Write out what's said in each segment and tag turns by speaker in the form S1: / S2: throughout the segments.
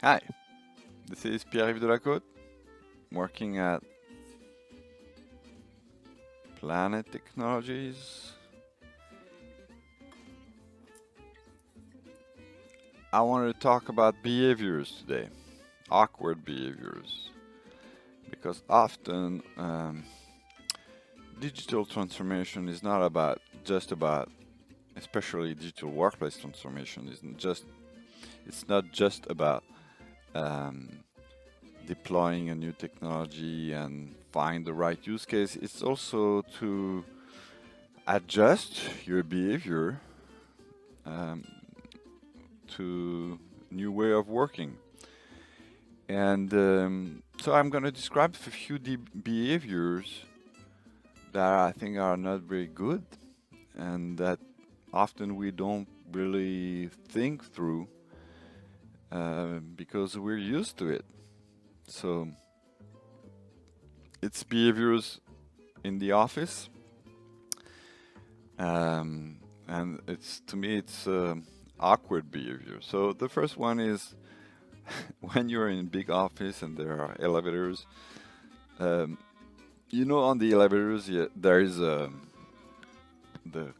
S1: Hi, this is Pierre-Yves Delacote, working at Planet Technologies. I wanted to talk about behaviors today, awkward behaviors, because often digital transformation is not about just about, especially digital workplace transformation, it's not just about um, deploying a new technology and find the right use case. It's also to adjust your behavior um, to new way of working. And so I'm going to describe a few behaviors that I think are not very good and that often we don't really think through because we're used to it. So it's behaviors in the office, um, and it's to me it's awkward behavior. So the first one is when you're in a big office and there are elevators. Um, on the elevators, yeah, there is the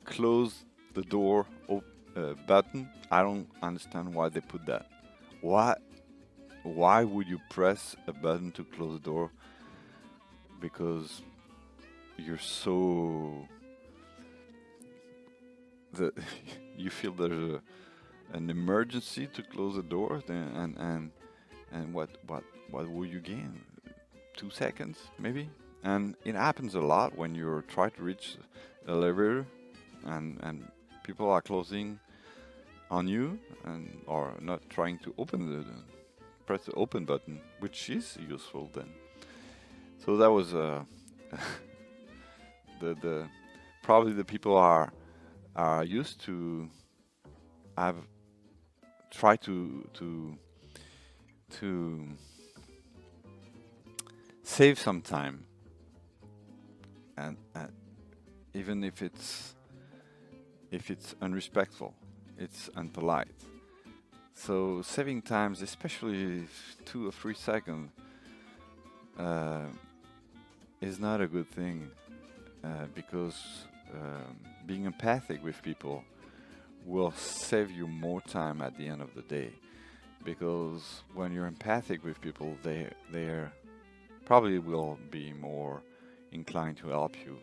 S1: close the door button. I don't understand why they put that. Why? Why would you press a button to close the door? Because you're so the you feel there's an emergency to close the door, then and what will you gain? 2 seconds, maybe? And it happens a lot when you're trying to reach the elevator and people are closing on you and or not trying to open press the open button, which is useful then. So that was the probably the people are used to have try to save some time and even if it's unrespectful, it's unpolite. So saving times, especially 2 or 3 seconds, uh, is not a good thing because being empathic with people will save you more time at the end of the day. Because when you're empathic with people, they probably will be more inclined to help you,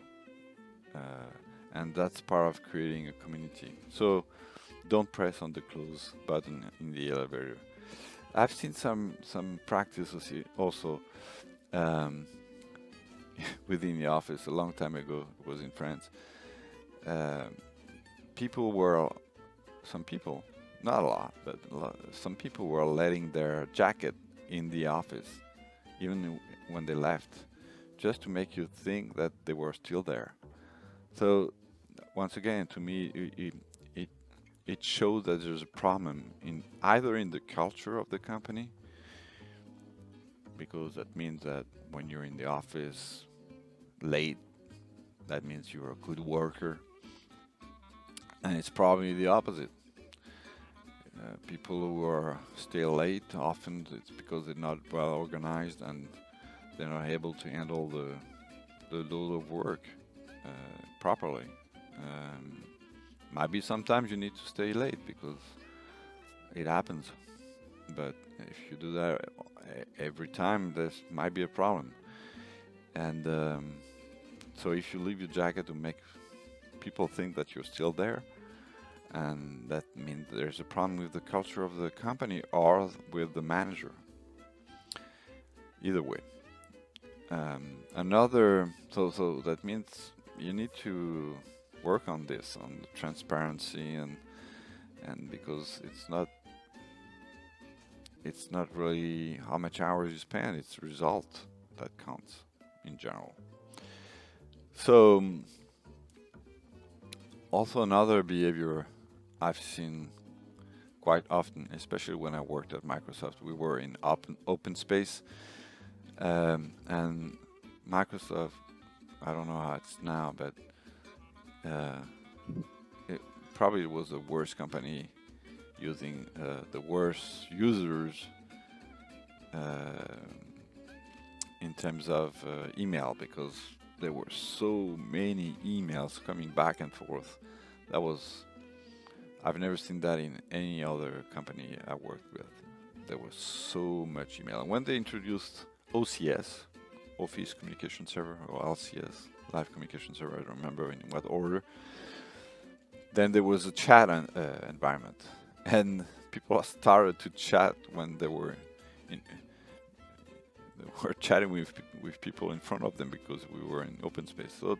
S1: and that's part of creating a community. So don't press on the close button in the elevator. I've seen some practices also um, within the office a long time ago. It was in France. Um People were some people, not a lot, but some people were letting their jacket in the office, even when they left, just to make you think that they were still there. So once again, to me, it it shows that there's a problem in either in the culture of the company, because that means that when you're in the office late, that means you're a good worker, and it's probably the opposite. People who are stay late often it's because they're not well organized and they're not able to handle the load of work properly. Um, Maybe sometimes you need to stay late because it happens. But if you do that every time, this might be a problem. And so if you leave your jacket to make people think that you're still there, and that means there's a problem with the culture of the company or with the manager. Either way. So that means you need to work on this, on the transparency and because it's not really how much hours you spend, it's the result that counts in general. So also another behavior I've seen quite often, especially when I worked at Microsoft, we were in open space, and Microsoft, I don't know how it's now, but uh, it probably was the worst company using the worst users in terms of email, because there were so many emails coming back and forth. That was, I've never seen that in any other company I worked with. There was so much email. And when they introduced OCS, Office Communication Server, or LCS, Live Communication Server, I don't remember in what order, then there was a chat environment. And people started to chat when they were chatting with people in front of them, because we were in open space. So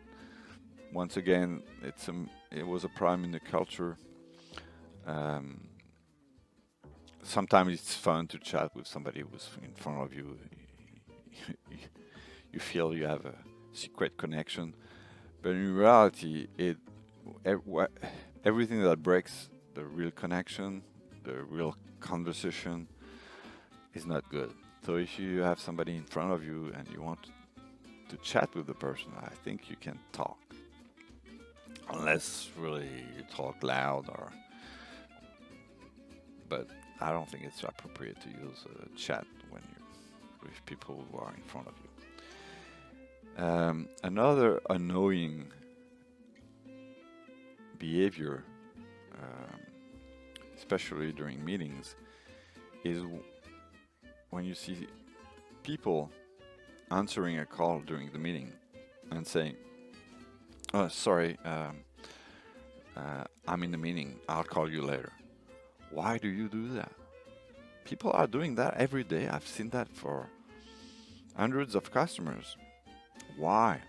S1: once again, it was a problem in the culture. Sometimes it's fun to chat with somebody who's in front of you. You feel you have a secret connection, but in reality, everything that breaks the real connection, the real conversation, is not good. So if you have somebody in front of you and you want to chat with the person, I think you can talk. Unless really you talk loud, but I don't think it's appropriate to use a chat when you're with people who are in front of you. Another annoying behavior, especially during meetings, is when you see people answering a call during the meeting and saying, "Oh, sorry, I'm in the meeting, I'll call you later." Why do you do that? People are doing that every day. I've seen that for hundreds of customers. Why?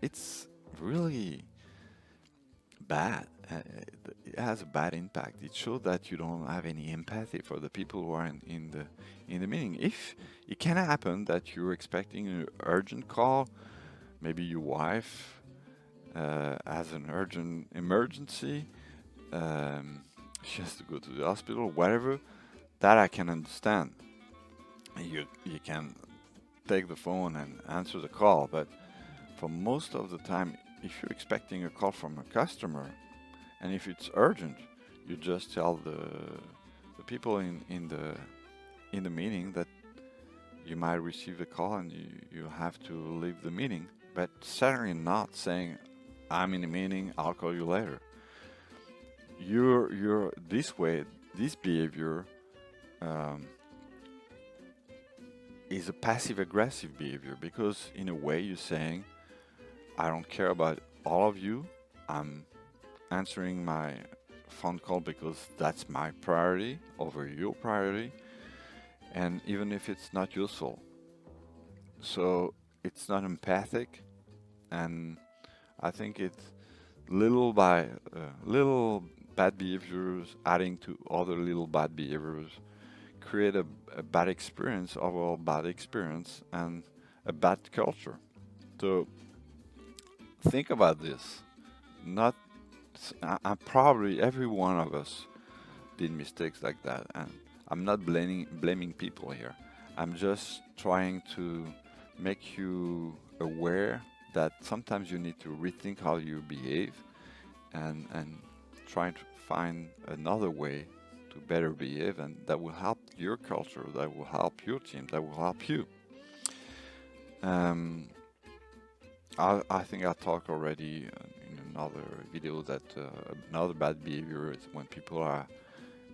S1: It's really bad. It has a bad impact. It shows that you don't have any empathy for the people who are in the meeting. If it can happen that you're expecting an urgent call, maybe your wife has an urgent emergency, she has to go to the hospital, whatever, that I can understand. You can take the phone and answer the call, but for most of the time, if you're expecting a call from a customer, and if it's urgent, you just tell the people in the meeting that you might receive a call and you have to leave the meeting, but certainly not saying, "I'm in a meeting, I'll call you later." You're this way. This behavior is a passive-aggressive behavior, because in a way you're saying, "I don't care about all of you. I'm answering my phone call because that's my priority over your priority, and even if it's not useful." So it's not empathic, and I think it's little by little bad behaviors adding to other little bad behaviors create a bad experience, overall bad experience, and a bad culture. So think about this. Not, probably every one of us did mistakes like that, and I'm not blaming people here. I'm just trying to make you aware that sometimes you need to rethink how you behave, and try to find another way to better behave, and that will help your culture, that will help your team, that will help you. I think I talked already in another video that another bad behavior is when people are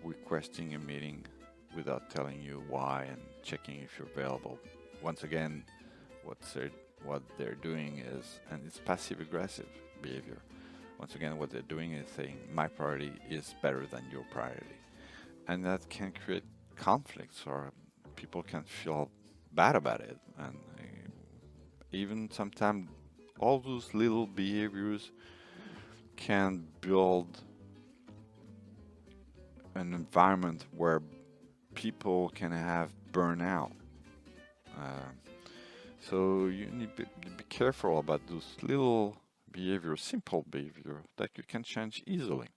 S1: requesting a meeting without telling you why and checking if you're available. Once again, what they're doing is, and it's passive-aggressive behavior. Once again, what they're doing is saying, "My priority is better than your priority," and that can create conflicts, or people can feel bad about it, and even sometimes all those little behaviors can build an environment where people can have burnout. So you need to be careful about those little behavior, simple behavior that you can change easily.